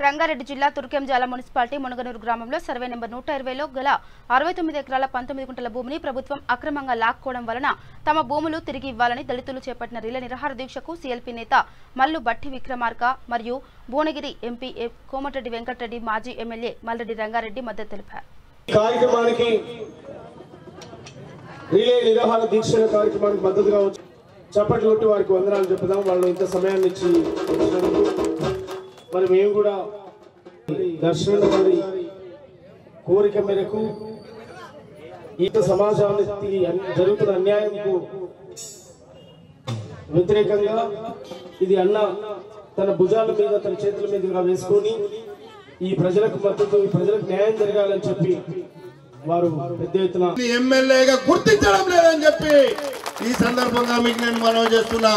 రంగారెడ్డి జిల్లా తుర్కెంజాల మున్సిపాలిటీ మునగనూరు గ్రామంలో survey number 120లో గల 69 ఎకరాల 19 గుంటల భూమిని ప్రభుత్వం అక్రమంగా లాక్కోవడం వలన తమ భూములు తిరిగి ఇవ్వాలని దళితులు చేపట్టిన రిలే నిరాహార దీక్షకు సీఎల్పీ నేత మల్లు బట్టి విక్రమార్క మరియు భువనగిరి ఎంపీ కోమటిరెడ్డి వెంకటరెడ్డి మాజీ ఎమ్మెల్యే మల్రెడ్డి రంగారెడ్డి మద్దతు తెలిపారు. కార్యక్రమానికి రిలే నిరాహార దీక్ష కార్యక్రమానికి మద్దతుగా చప్పట్లు కొట్టి వారికి వందనాలు చెప్పుదాం. వాళ్ళు ఇంత సమయాన్ని ఇచ్చి మరి మేము కూడా దర్శనం వారి కోరిక మేరకు ఈ సమాజానికి జరుగుతున్న అన్యాయంకు వ్యతిరేకంగా ఇది అన్న తన భుజాల మీద తన చేతుల మీదుగా వేసుకొని ఈ ప్రజలకు మద్దతు ఈ ప్రజలకు న్యాయం జరగాలని చెప్పి వారు పెద్ద ఎత్తున ఎమ్మెల్యేగా గుర్తించడం లేదని చెప్పి ఈ సందర్భంగా మీకు నేను మనవి చేస్తున్నా.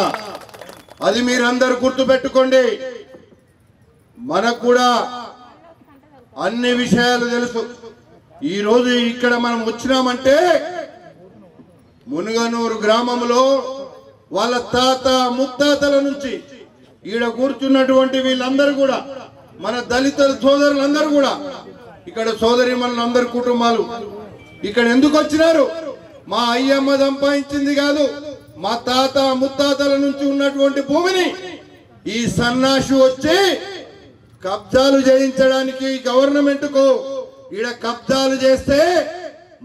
అది మీరందరూ గుర్తు పెట్టుకోండి. మనకు కూడా అన్ని విషయాలు తెలుసు. ఈ రోజు ఇక్కడ మనం వచ్చినామంటే మునగనూరు గ్రామంలో వాళ్ళ తాత ముత్తాతల నుంచి ఈడ కూర్చున్నటువంటి వీళ్ళందరూ కూడా మన దళిత సోదరులందరూ కూడా ఇక్కడ సోదరి మనందరి కుటుంబాలు ఇక్కడ ఎందుకు వచ్చినారు? మా అయ్యమ్మ సంపాదించింది కాదు, మా తాత ముత్తాతల నుంచి ఉన్నటువంటి భూమిని ఈ సన్నాసి వచ్చి కబ్జాలు చేయించడానికి గవర్నమెంట్ కు ఈడ కబ్జాలు చేస్తే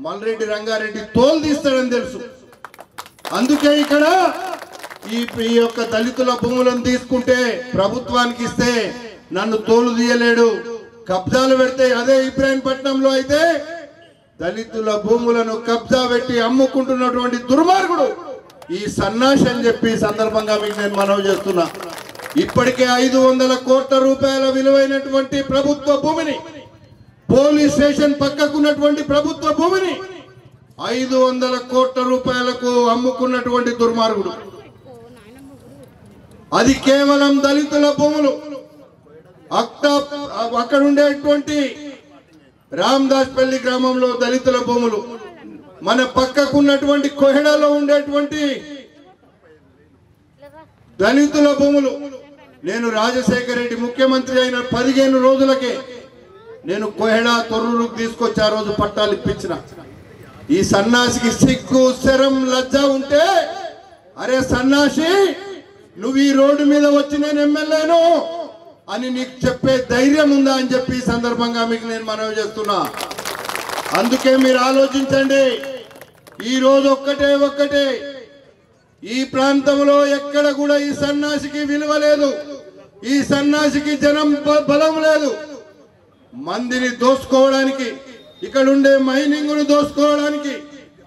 మల్రెడ్డి రంగారెడ్డి తోలు తీస్తాడని తెలుసు. అందుకే ఇక్కడ ఈ యొక్క దళితుల భూములను తీసుకుంటే ప్రభుత్వానికి ఇస్తే నన్ను తోలు తీయలేడు, కబ్జాలు పెడితే అదే ఇబ్రాహీంపట్నంలో అయితే దళితుల భూములను కబ్జా పెట్టి అమ్ముకుంటున్నటువంటి దుర్మార్గుడు ఈ సన్నాసి అని చెప్పి సందర్భంగా మీకు నేను మనవి చేస్తున్నా. ఇప్పటికే 500 కోట్ల రూపాయల విలువైనటువంటి ప్రభుత్వ భూమిని, పోలీస్ స్టేషన్ పక్కకున్నటువంటి ప్రభుత్వ భూమిని 500 కోట్ల రూపాయలకు అమ్ముకున్నటువంటి దుర్మార్గుడు. అది కేవలం దళితుల భూములు. అక్కడ ఉండేటువంటి రామదాస్పల్లి గ్రామంలో దళితుల భూములు, మన పక్కకున్నటువంటి కోహెడాలో ఉండేటువంటి దళితుల భూములు. నేను రాజశేఖర రెడ్డి ముఖ్యమంత్రి అయిన 15 రోజులకే నేను కోహెడా తొర్రూరుకు తీసుకొచ్చి ఆ రోజు పట్టాలు ఇప్పించిన. ఈ సన్నాసికి సిగ్గు శరం లజ్జ ఉంటే, అరే సన్నాసి నువ్వు ఈ రోడ్డు మీద వచ్చి నేను ఎమ్మెల్యేను అని నీకు చెప్పే ధైర్యం ఉందా అని చెప్పి ఈ సందర్భంగా మీకు నేను మనవి చేస్తున్నా. అందుకే మీరు ఆలోచించండి. ఈ రోజు ఒక్కటే ఈ ప్రాంతంలో ఎక్కడ కూడా ఈ సన్నాసికి విలువ లేదు, ఈ సన్నాసికి జనం బలం లేదు. మందిని దోసుకోవడానికి, ఇక్కడ ఉండే మైనింగ్ ను దోసుకోవడానికి,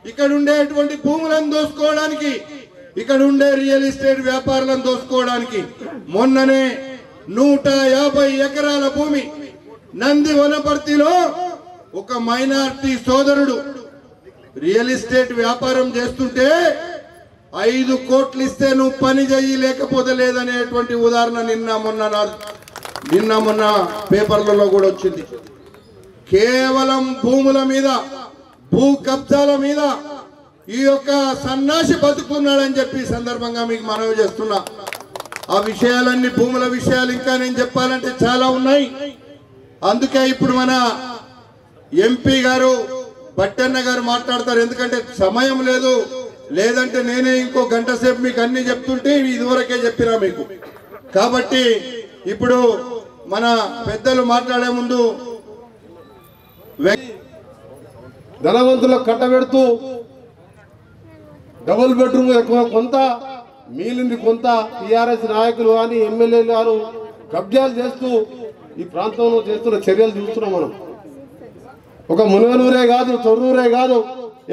ఇక్కడ ఉండేటువంటి భూములను దోసుకోవడానికి, ఇక్కడ ఉండే రియల్ ఎస్టేట్ వ్యాపారులను దోసుకోవడానికి మొన్ననే 150 ఎకరాల భూమి నంది వనపర్తిలో ఒక మైనారిటీ సోదరుడు రియల్ ఎస్టేట్ వ్యాపారం చేస్తుంటే 5 కోట్లు ఇస్తే నువ్వు పని చెయ్యి లేకపోతే లేదనేటువంటి ఉదాహరణ నిన్న మొన్న పేపర్లలో కూడా వచ్చింది. కేవలం భూముల మీద, భూ కబ్జాల మీద ఈ యొక్క సన్నాసి బతుకున్నాడని చెప్పి సందర్భంగా మీకు మనవి చేస్తున్నా. ఆ విషయాలన్నీ, భూముల విషయాలు ఇంకా నేను చెప్పాలంటే చాలా ఉన్నాయి. అందుకే ఇప్పుడు మన ఎంపీ గారు బట్టన్న గారు మాట్లాడతారు. ఎందుకంటే సమయం లేదు, లేదంటే నేనే ఇంకో గంట సేపు మీకు అన్ని చెప్తుంటే ఇదివరకే చెప్పినా మీకు. కాబట్టి ఇప్పుడు మన పెద్దలు మాట్లాడే ముందు ధనవంతులకు కట్టబెడుతూ డబుల్ బెడ్రూమ్ ఎక్కువ కొంత మిగిలింది కొంత టీఆర్ఎస్ నాయకులు కానీ ఎమ్మెల్యేలు గారు కబ్జాలు చేస్తూ ఈ ప్రాంతంలో చేస్తున్న చర్యలు చూస్తున్నాం మనం. ఒక మునగనూరే కాదు, తొర్రూరే కాదు,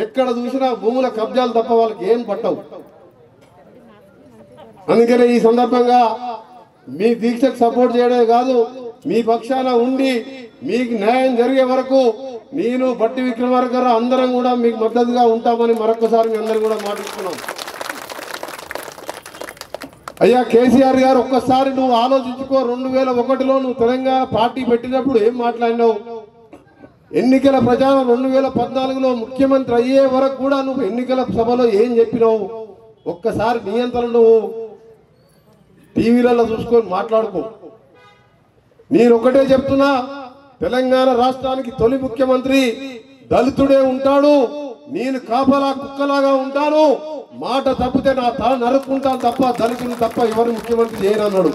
ఎక్కడ చూసినా భూముల కబ్జాలు తప్ప వాళ్ళకి ఏం పట్టవు. అందుకనే ఈ సందర్భంగా మీ దీక్షకు సపోర్ట్ చేయడమే కాదు, మీ పక్షాన ఉండి మీకు న్యాయం జరిగే వరకు నేను బట్టి విక్రమార్క అందరం కూడా మీకు మద్దతుగా ఉంటామని మరొకసారి మీ అందరం కూడా మాట్లాడుతున్నాం. అయ్యా కేసీఆర్ గారు, ఒక్కసారి నువ్వు ఆలోచించుకో. 2001లో నువ్వు తెలంగాణ పార్టీ పెట్టినప్పుడు ఏం మాట్లాడినావు? ఎన్నికల ప్రచారం 2014లో ముఖ్యమంత్రి అయ్యే వరకు కూడా నువ్వు ఎన్నికల సభలో ఏం చెప్పినావు? ఒక్కసారి నియంత్రణ నువ్వు టీవీలలో చూసుకొని మాట్లాడుకో. నేను ఒకటే చెప్తున్నా, తెలంగాణ రాష్ట్రానికి తొలి ముఖ్యమంత్రి దళితుడే ఉంటాడు, నేను కాపలా కుక్కలాగా ఉంటాను, మాట తప్పితే నా తల నరుక్కుంటాను తప్ప దళితులు తప్ప ఎవరు ముఖ్యమంత్రి చేయనన్నాడు.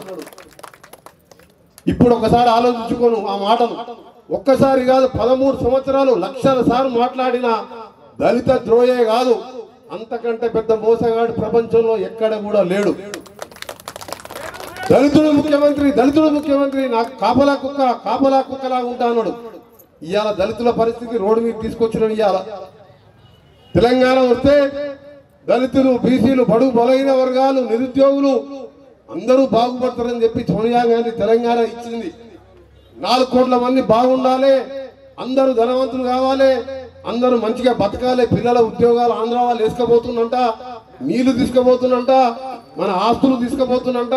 ఇప్పుడు ఒకసారి ఆలోచించుకోను ఆ మాటలు. ఒక్కసారి కాదు 13 సంవత్సరాలు లక్షల సార్లు మాట్లాడిన దళిత ద్రోహే కాదు, అంతకంటే పెద్ద మోసగాడు ప్రపంచంలో ఎక్కడ కూడా లేడు. దళితుడు ముఖ్యమంత్రి నాకు కాపలా కుక్కలా ఉంటాడు. ఇవాళ దళితుల పరిస్థితి రోడ్డు మీద తీసుకొచ్చిన ఇవాళ తెలంగాణ వస్తే దళితులు, బీసీలు, బడుగు బలైన వర్గాలు, నిరుద్యోగులు అందరూ బాగుపడతారని చెప్పి సోనియా గాంధీ తెలంగాణ ఇచ్చింది. 4 కోట్ల మంది బాగుండాలి, అందరూ ధనవంతులు కావాలి, అందరూ మంచిగా బతకాలి, పిల్లల ఉద్యోగాలు ఆంధ్ర వాళ్ళు వేసుకపోతున్నంట, నీళ్లు తీసుకుపోతున్నంట, మన ఆస్తులు తీసుకుపోతున్నంట.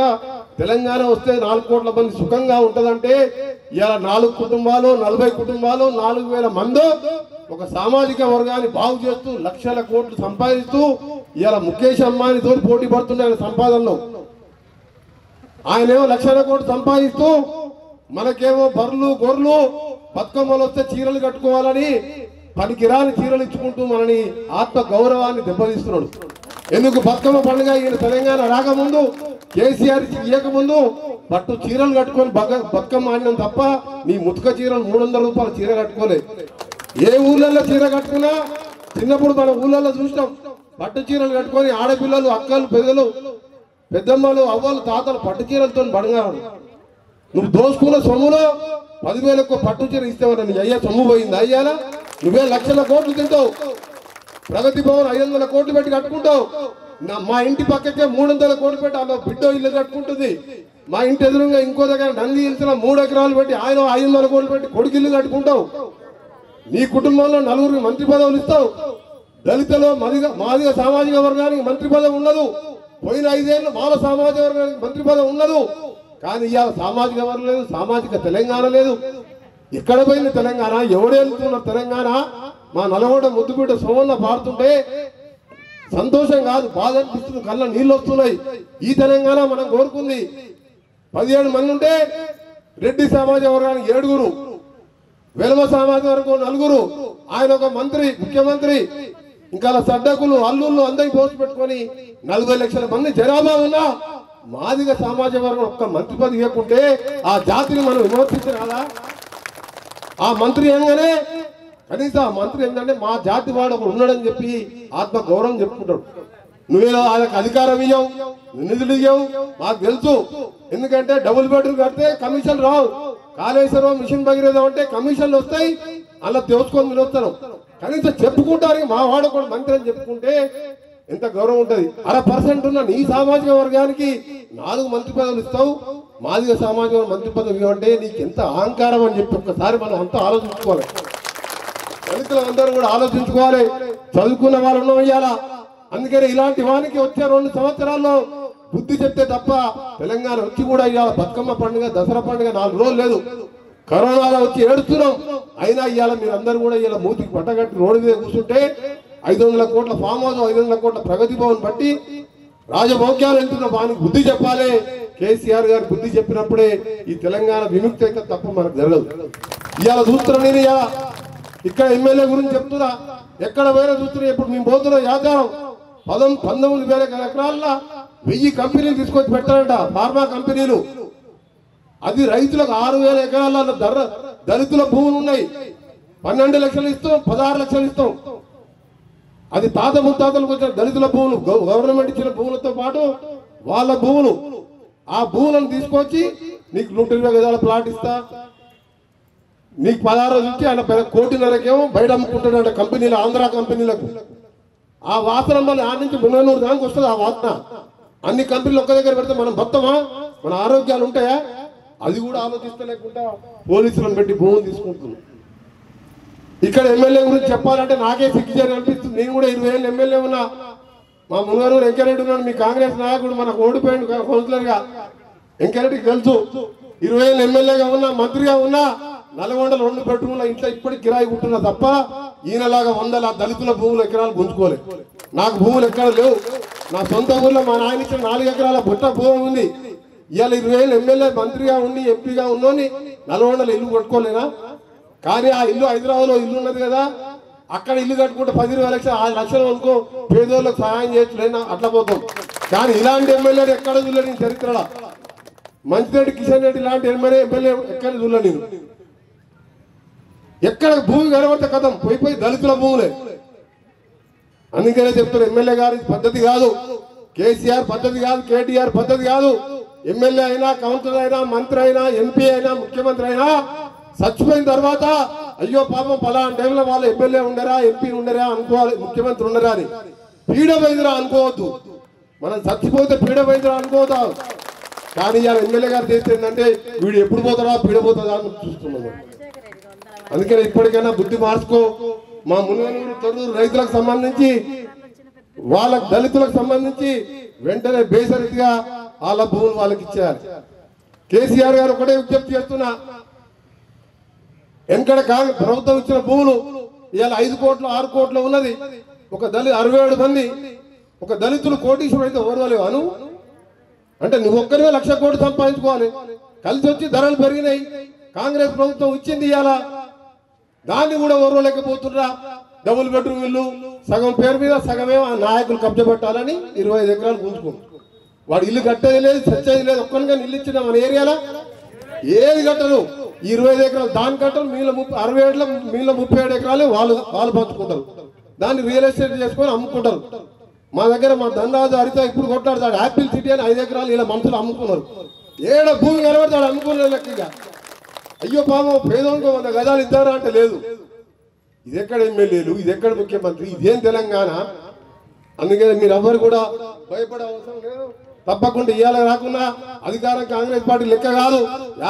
తెలంగాణ వస్తే 4 కోట్ల మంది సుఖంగా ఉంటదంటే ఇలా 4 కుటుంబాలు, 40 కుటుంబాలు, 4000 మంది ఒక సామాజిక వర్గాన్ని బాగు చేస్తూ లక్షల కోట్లు సంపాదిస్తూ ఇలా ముఖేష్ అంబానీతో పోటీ పడుతున్నాయి సంపాదనలో. ఆయనేమో లక్షల కోట్లు సంపాదిస్తూ మనకేమో బర్రెలు గొర్రెలు బతుకమ్మలు వస్తే చీరలు కట్టుకోవాలని పనికిరాని చీరలు ఇచ్చుకుంటూ మనని ఆత్మ గౌరవాన్ని దెబ్బతీస్తున్నాడు. ఎందుకు బతుకమ్మ పండుగ ఈయన తెలంగాణ రాకముందు కేసీఆర్ ఇయ్యకముందు పట్టు చీరలు కట్టుకొని బతుకమ్మ ఆడినాం తప్ప నీ ముతుక చీరలు 300 రూపాయల చీర కట్టుకోలే. ఏ ఊళ్ళల్లో చీర కట్టుకున్నా చిన్నప్పుడు మన ఊళ్ళల్లో చూసినాం, పట్టు చీరలు కట్టుకొని ఆడపిల్లలు, అక్కలు, పెద్దమ్మలు, అవ్వలు, తాతలు పట్టు చీరలతో బడగాడు. నువ్వు దోసుకున్న సొమ్ములో 10,000 పట్టు చీర ఇస్తావని నీ అయ్యా సొమ్ము పోయింది. అయ్యాలా నువ్వే లక్షల కోట్లు తింటావు, ప్రగతి భవన్ 500 కోట్లు పెట్టి కట్టుకుంటావు. మా ఇంటి పక్కకే 300 కోట్లు పెట్టి ఆమె బిడ్డ ఇల్లు కట్టుకుంటుంది. మా ఇంటి ఎదురుగా ఇంకో దగ్గర నంది హిల్స్లో 3 ఎకరాలు పెట్టి ఆయన 500 కోట్లు పెట్టి కొడుకు ఇల్లు కట్టుకుంటావు. నీ కుటుంబంలో 4 మంత్రి పదవులు ఇస్తావు. దళితులు మాదిగ సామాజిక వర్గానికి మంత్రి పదవి ఉండదు. పోయిన 5 ఏళ్ళు మాల సామాజిక వర్గానికి మంత్రి పదవి ఉండదు. కానీ ఇవాళ సామాజిక వర్గం లేదు, సామాజిక తెలంగాణ లేదు. ఎక్కడ పోయింది తెలంగాణ? ఎవడు వెళ్తున్నారు తెలంగాణ? మా నల్గొండ ముద్దుబిడ్డ సోమన్న పాడుతుంటే సంతోషం కాదు, బాధ అనిపిస్తుంది, కళ్ళ నీళ్ళు వస్తున్నాయి. ఈ తెలంగాణ మనం కోరుకుంది. 17 మంది ఉంటే రెడ్డి సామాజిక వర్గానికి 7, వెలమ సామాజిక వర్గం 4, ఆయన ఒక మంత్రి, ముఖ్యమంత్రి, ఇంకా సడ్డకులు, అల్లుళ్ళు అందరికి పోస్ట్ పెట్టుకొని 40 లక్షల మంది జనాభా ఉన్నా మాదిగ సామాజిక వర్గం ఒక్క మంత్రి పదవి ఇవ్వకుంటే ఆ జాతిని మనం విమర్శించాలా? ఆ మంత్రి ఏంగానే కనీసం ఆ మంత్రి ఏంటంటే మా జాతి వాడు ఒకడు ఉన్నాడని చెప్పి ఆత్మ గౌరవం చెప్పుకుంటాడు. నువ్వేదో ఆయనకు అధికారం ఇవ్వవు, నిధులు ఇవ్వవు, మాకు తెలుసు. ఎందుకంటే డబుల్ బెడ్రూమ్ కడితే కమిషన్ రావు, కాళేశ్వరం మిషన్ భగీరథ అంటే కమిషన్లు వస్తాయి, అలా తెలుసుకొని మీరు వస్తారు. కనీసం చెప్పుకుంటారు మా వాడు ఒకడు మంత్రి అని చెప్పుకుంటే ఎంత గౌరవం ఉంటుంది. 1% ఉన్న నీ సామాజిక వర్గానికి 4 మంత్రి పదవులు ఇస్తావు, మాదిగ సామాజిక మంత్రి పదవి ఇవ్వంటే నీకు ఎంత అహంకారం అని చెప్పి ఒక్కసారి మనం అంతా ఆలోచించుకోవాలి. దళితులందరూ కూడా ఆలోచించుకోవాలి. చదువుకున్న వాళ్ళు ఉన్నాం ఇవాళ. అందుకని ఇలాంటి వానికి వచ్చే 2 సంవత్సరాల్లో బుద్ధి చెప్తే తప్ప తెలంగాణ వచ్చి కూడా ఇవాళ బతుకమ్మ పండుగ, దసరా పండుగ 4 రోజులు లేదు. కరోనాలో వచ్చి ఏడుస్తున్నాం. అయినా ఇవాళ మీరందరూ కూడా ఇలా మూతికి పట్టగట్టి రోడ్డు మీద కూర్చుంటే 500 కోట్ల ఫామ్ హౌస్, 500 కోట్ల ప్రగతి భవన్ బట్టి రాజభోగ్యాలు వెళ్తున్న వానికి బుద్ధి చెప్పాలి. కేసీఆర్ గారు బుద్ధి చెప్పినప్పుడే ఈ తెలంగాణ విముక్తి అయితే తప్ప మనకు జరగదు. ఇవాళ చూస్తున్నా నేను, ఇవాళ ఇక్కడ ఎమ్మెల్యే గురించి చెప్తున్నా, ఎక్కడ వేరే చూస్తున్నా. ఇప్పుడు మేము పోతున్న యాచారం 19,000 ఎకరాల్లో 1000 కంపెనీలు తీసుకొచ్చి పెట్టారంట, ఫార్మా కంపెనీలు. అది రైతులకు 6,000 ఎకరాల దళితుల భూములు ఉన్నాయి. 12 లక్షలు ఇస్తాం, 16 లక్షలు ఇస్తాం. అది తాత ముత్తాతలకు వచ్చిన దళితుల భూములు, గవర్నమెంట్ ఇచ్చిన భూములతో పాటు వాళ్ళ భూములు. ఆ భూములను తీసుకొచ్చి నీకు 120 గజాల ప్లాట్ ఇస్తా, నీకు 16 ఇచ్చి ఆయన 1.5 కోటికేమో బయట అమ్ముకుంటాడంట కంపెనీలు, ఆంధ్ర కంపెనీలకు. ఆ వాసన వల్ల ఆ నుంచి 300 దానికి వస్తుంది. ఆ వాసన అన్ని కంపెనీలు ఒక్క దగ్గర పెడితే మనం మొత్తమా, మన ఆరోగ్యాలు ఉంటాయా? అది కూడా ఆలోచిస్తలేకుండా పోలీసులను పెట్టి భూములు తీసుకుంటున్నాం. ఇక్కడ ఎమ్మెల్యే గురించి చెప్పాలంటే నాకే సిగ్గుచేటు అనిపిస్తుంది. నేను కూడా 20 ఏళ్ళు ఎమ్మెల్యే ఉన్నా. మా మునగనూరు వెంకరెడ్డి ఉన్నాడు, మీ కాంగ్రెస్ నాయకుడు, మనకు ఓడిపోయాడు కౌన్సిలర్గా. వెంకరెడ్డికి తెలుసు. 20 ఏళ్ళు ఎమ్మెల్యేగా ఉన్నా, మంత్రిగా ఉన్నా. నల్గొండలో 2 బెడ్రూమ్ల ఇంట్లో ఇప్పటికి కిరాయి ఉంటున్నా తప్ప ఈయనలాగా 100 దళితుల భూములు ఎకరాలు గుంజుకోలేదు. నాకు భూములు ఎక్కడ లేవు. నా సొంత ఊర్లో మా నాయన ఇచ్చిన 4 ఎకరాల బుట్ట భూమి ఉంది. ఇవాళ 20,000 ఎమ్మెల్యే మంత్రిగా ఉండి ఎంపీగా ఉన్నోని నల్గొండలో ఇల్లు కట్టుకోలేనా? కానీ ఆ ఇల్లు హైదరాబాద్లో ఇల్లు ఉన్నది కదా, అక్కడ ఇల్లు కట్టుకుంటే 10-20 లక్షలు 6 లక్షలు అనుకో పేదోళ్ళకి సహాయం చేయట్లేనా? అట్లా పోతాం. కానీ ఇలాంటి ఎమ్మెల్యేలు ఎక్కడ చూడలేని చరిత్రలో మంచిరెడ్డి కిషన్ రెడ్డి లాంటి ఎమ్మెల్యే ఎక్కడ చూడలేను. ఎక్కడ భూమి కనబడితే కథం పోయి దళితుల భూములే. అందుకనే చెప్తున్నారు ఎమ్మెల్యే గారి పద్ధతి కాదు, కేసీఆర్ పద్ధతి కాదు, కేటీఆర్ పద్ధతి కాదు. ఎమ్మెల్యే అయినా, కౌన్సిలర్ అయినా, మంత్రి అయినా, ఎంపీ అయినా, ముఖ్యమంత్రి అయినా చచ్చిపోయిన తర్వాత అయ్యో పాపం పలానా టైంలో వాళ్ళు ఎమ్మెల్యే ఉండరా, ఎంపీ ఉండరా అనుకోవాలి, ముఖ్యమంత్రి ఉండరా అని పీడమైందిరా అనుకోవద్దు. మనం చచ్చిపోతే పీడమైందిరా అనుకోవద్దు. కానీ ఇవాళ ఎమ్మెల్యే గారు చేస్తుందంటే వీడు ఎప్పుడు పోతాడా, పీడపోతుందా అని చూస్తున్నాము. అందుకని ఇప్పటికైనా బుద్ధి మార్చుకో. మా మునుగనూరు తొర్రూరు రైతులకు సంబంధించి, వాళ్ళ దళితులకు సంబంధించి వెంటనే బేసరిగా వాళ్ళ భూములు వాళ్ళకి ఇచ్చేయాలి. కేసీఆర్ గారు ఒకటే విజ్ఞప్తి చేస్తున్నా, వెనకడ ప్రభుత్వం ఇచ్చిన భూములు ఇవాళ 5 కోట్లు 6 కోట్లు ఉన్నది. ఒక 67 మంది ఒక దళితులు కోటీశ్వరుడు అయితే ఓర్వలేవు అను అంటే నువ్వు ఒక్కరివే 1,00,000 కోట్లు సంపాదించుకోవాలి. కలిసి వచ్చి ధరలు పెరిగినాయి, కాంగ్రెస్ ప్రభుత్వం ఇచ్చింది, ఇవాళ దాన్ని కూడా ఓర్వలేకపోతున్నా. డబుల్ బెడ్రూమ్ ఇల్లు సగం పేరు మీద సగమేమో ఆ నాయకులు కబ్జా పెట్టాలని 25 ఎకరాలు గుంజుకుంటారు. వాడు ఇల్లు కట్టేది లేదు, చచ్చేది లేదు. ఒక్కరిగా ఇల్లు ఇచ్చిన మన ఏరియాలో ఏది కట్టరు. 25 ఎకరాలు దాని కట్టరు, మిగిలిన 67 మిగిలిన 37 ఎకరాలు వాళ్ళు పంచుకుంటారు. దాన్ని రియల్ ఎస్టేట్ చేసుకొని అమ్ముకుంటారు. మా దగ్గర మా ధనరాజు హరితో ఇప్పుడు కొట్లాడతాడు యాపిల్ సిటీ అని 5 ఎకరాలు ఇలా మనుషులు అమ్ముకున్నారు. ఏడ భూమి కనబడతాడు అమ్ముకునే లెక్కగా. అయ్యో పాపం పేదోనికి 100 గజాలు ఇద్దారా అంటే లేదు. ఇది ఎక్కడ ఎమ్మెల్యేలు, ఇది ఎక్కడ ముఖ్యమంత్రి, ఇదేం తెలంగాణ? అందుకని మీరు ఎవరు కూడా భయపడే అవసరం లేదు. తప్పకుండా ఇవాళ రాకుండా అధికారం కాంగ్రెస్ పార్టీ లెక్క కాదు.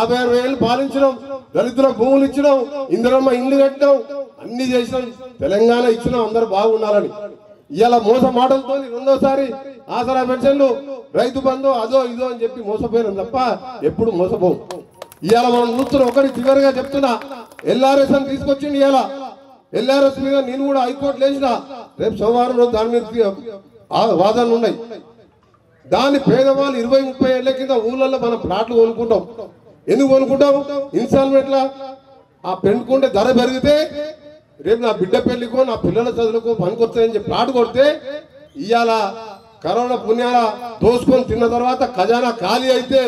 56 ఏళ్ళు పాలించడం, దళితుల భూములు ఇచ్చడం, ఇందిరమ్మ ఇండ్లు కట్టడం, అన్ని చేసినాం, తెలంగాణ ఇచ్చినాం, అందరూ బాగుండాలని. ఇవాళ మోస మాటలతో 2వ ఆసరా పెన్షన్లు, రైతు బంధు, అదో ఇదో అని చెప్పి మోసపోయినాం తప్ప ఎప్పుడు మోసపోం. ఇవాళ మనం చూస్తున్న ఒకటి చివరిగా చెప్తున్నా, ఎల్ఆర్ఎస్ అని తీసుకొచ్చింది. ఇవాళ ఎల్ఆర్ఎస్ మీద నేను కూడా హైకోర్టు వేసిన, రేపు సోమవారం రోజు దాని మీద వాదనలు ఉన్నాయి. దాన్ని పేదవాళ్ళు 20-30 ఏళ్ల కింద ఊళ్ళల్లో మనం ప్లాట్లు కొనుక్కుంటాం. ఎందుకు కొనుక్కుంటాం? ఇన్స్టాల్మెంట్లా ఆ పెండుకుంటే ధర పెరిగితే రేపు నా బిడ్డ పెళ్లికో నా పిల్లల చదువులకు పనికొస్తాయని చెప్పి ప్లాట్ కొడితే ఇవాళ కరోనా పుణ్యాల దోసుకొని తిన్న తర్వాత ఖజానా ఖాళీ అయితే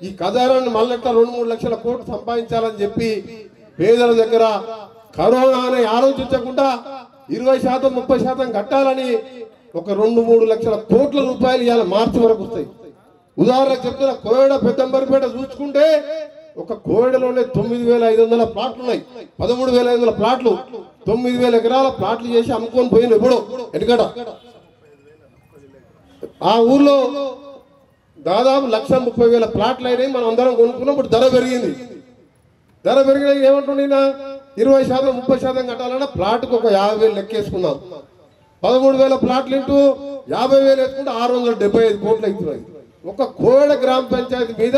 ఈ ఖజానాన్ని మళ్ళీ 2-3 లక్షల కోట్లు సంపాదించాలని చెప్పి పేదల దగ్గర కరోనా అని ఆలోచించకుండా 20% 30% కట్టాలని ఒక 2-3 లక్షల కోట్ల రూపాయలు ఇవాళ మార్చి వరకు వస్తాయి. ఉదాహరణకు చెప్తున్నా, కోయడ పెద్దంబరిపేట చూసుకుంటే ఒక కోయడలోనే 9,500 ప్లాట్లు ఉన్నాయి. 13,500 ప్లాట్లు, 9,000 ఎకరాల ప్లాట్లు చేసి అమ్ముకొని పోయిన ఎప్పుడో ఎటుకట. ఆ ఊర్లో దాదాపు 1,30,000 ప్లాట్లు అయినాయి. మనం అందరం కొనుక్కున్నప్పుడు ధర పెరిగింది. ధర పెరిగిన ఏమంటున్నా 20% 30% కట్టాలన్నా ప్లాట్కి ఒక 50,000 లెక్కేసుకున్నాం. 13,000 ప్లాట్లు ఇంటూ 50,000 వేసుకుంటే 675 కోట్లు అవుతున్నాయి. ఒక కోడ గ్రామ పంచాయతీ మీద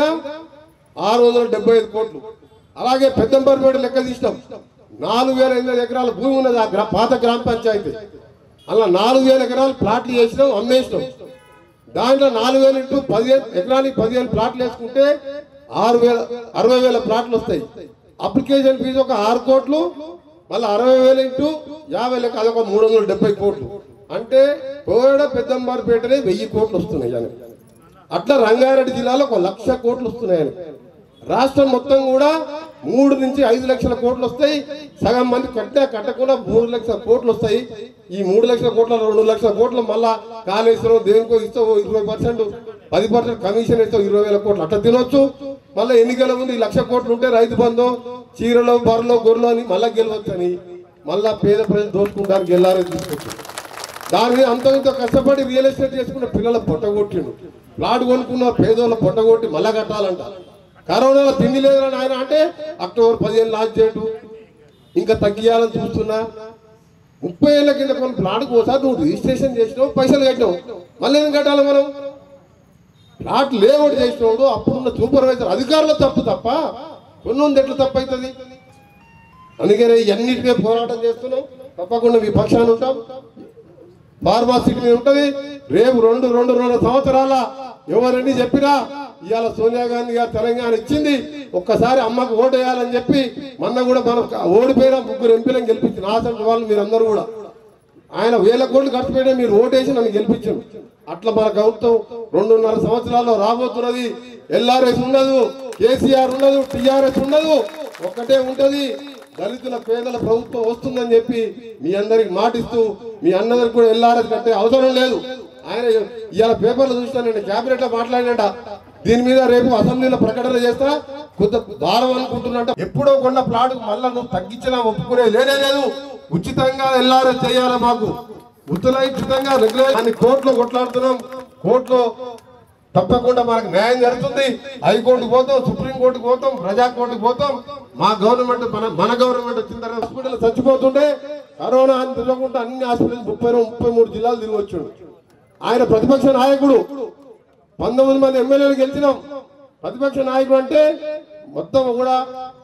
675 కోట్లు. అలాగే పెద్దంబరిపేట లెక్క తీసినాం, 4,800 ఎకరాల భూమి ఉన్నది ఆ పాత గ్రామ పంచాయతీ. అలా 4,000 ఎకరాలు ప్లాట్లు చేసినాం, అమ్మేసినాం. దాంట్లో 4,000 ఇంటూ 15 ఎకరానికి 15 ప్లాట్లు వేసుకుంటే 60,000 ప్లాట్లు వస్తాయి. అప్లికేషన్ ఫీజు ఒక 6 కోట్లు, మళ్ళీ 60,000 ఇంటూ 50 లెక్క అదొక 370 కోట్లు. అంటే కోడ పెద్దంబరిపేటనే 1000 కోట్లు వస్తున్నాయి. అట్లా రంగారెడ్డి జిల్లాలో 1,00,000 కోట్లు వస్తున్నాయని. రాష్ట్రం మొత్తం కూడా 3 నుంచి 5 లక్షల కోట్లు వస్తాయి. సగం మంది కట్టకుండా 3 లక్షల కోట్లు వస్తాయి. ఈ 3 లక్షల కోట్ల 2 లక్షల కోట్లు మళ్ళా కాళేశ్వరం దేనికో ఇస్తావు 20%, 10% కమిషన్ ఇస్తావు 20,000 కోట్లు అట్లా తినొచ్చు. మళ్ళీ ఎన్నికల ముందు 1,00,000 కోట్లు ఉంటే రైతు బంధు, చీరలో బర్రలో గొర్రెలు అని మళ్ళా గెలవచ్చు అని మళ్ళా పేద ప్రజలు దోచుకుంటానికి వెళ్ళారని తీసుకొచ్చు. దాని మీద అంత ఇంత కష్టపడి రియల్ ఎస్టేట్ చేసుకుంటే పిల్లల పొట్టగొట్టిండు, ప్లాట్ కొనుక్కున్న పేదోళ్ళ పొట్టగొట్టి మళ్ళా కట్టాలంట. కరోనాలో తిండి లేదని ఆయన అంటే అక్టోబర్ 15 లాస్ట్ డేటు ఇంకా తగ్గియాలని చూస్తున్నా. 30 ఏళ్ల కింద కొన్ని ప్లాట్కి ఒకసారి నువ్వు రిజిస్ట్రేషన్ చేసినావు, పైసలు కట్టినావు, మళ్ళీ ఏం కట్టాలి మనం? ప్లాట్ లేఅవుట్ చేసినోడు అప్పుడున్న సూపర్వైజర్ అధికారుల తప్పు తప్ప కొన్ని ఎట్లా తప్పు అవుతుంది? అందుకనే ఇవన్నిటికే పోరాటం చేస్తున్నాం. తప్పకుండా మీ పక్షాన్ని ఉంటాం. ఫార్మాసిటీ మీద ఉంటుంది. రేపు 2 సంవత్సరాల ఎవరని చెప్పినా ఇవాళ సోనియా గాంధీ గారు తెలంగాణ ఇచ్చింది, ఒక్కసారి అమ్మకు ఓటు వేయాలని చెప్పి మొన్న కూడా మనం ఓడిపోయిన 3 ఎంపీలను గెలిపించిన ఆసంటి వాళ్ళు మీరందరూ కూడా ఆయన 1000 కోట్లు ఖర్చు పెట్టే మీరు ఓటేసి నన్ను గెలిపించారు. అట్లా మన ప్రభుత్వం 2.5 సంవత్సరాల్లో రాబోతున్నది. ఎల్ఆర్ఎస్ ఉండదు, కేసీఆర్ ఉండదు, టీఆర్ఎస్ ఉండదు, ఒక్కటే ఉంటది దళితుల పేదల ప్రభుత్వం వస్తుందని చెప్పి మీ అందరికి మాటిస్తూ మీ అన్నదరికి కూడా ఎల్ఆర్ఎస్ కట్టే అవసరం లేదు. ఆయన ఇవాళ పేపర్లు చూస్తానండి, క్యాబినెట్ లో మాట్లాడినట దీని మీద రేపు అసెంబ్లీలో ప్రకటన చేస్తా కొత్త దారం అనుకుంటున్నట్ట. ఎప్పుడో కొన్న ప్లాట్ మళ్ళా నువ్వు తగ్గించినా ఒప్పుకునే లేనే లేదు. ఉచితంగా ఎల్ఆర్ఎస్ చేయాలి, మాకు ఉచితంగా రెగ్యులర్ అని కోర్టులో కొట్లాడుతున్నాం. కోర్టులో తప్పకుండా మనకు న్యాయం జరుగుతుంది. హైకోర్టుకు పోతాం, సుప్రీంకోర్టుకు పోతాం, ప్రజా కోర్టుకు పోతాం. మా గవర్నమెంట్ మన గవర్నమెంట్ వచ్చిన తర్వాత హాస్పిటల్ చచ్చిపోతుంటే కరోనా అని తిరగకుండా అన్ని హాస్పిటల్ 33 జిల్లాలు తిరిగి వచ్చాడు. ఆయన ప్రతిపక్ష నాయకుడు, 19 మంది ఎమ్మెల్యేలు గెలిచినాం. ప్రతిపక్ష నాయకుడు అంటే మొత్తం కూడా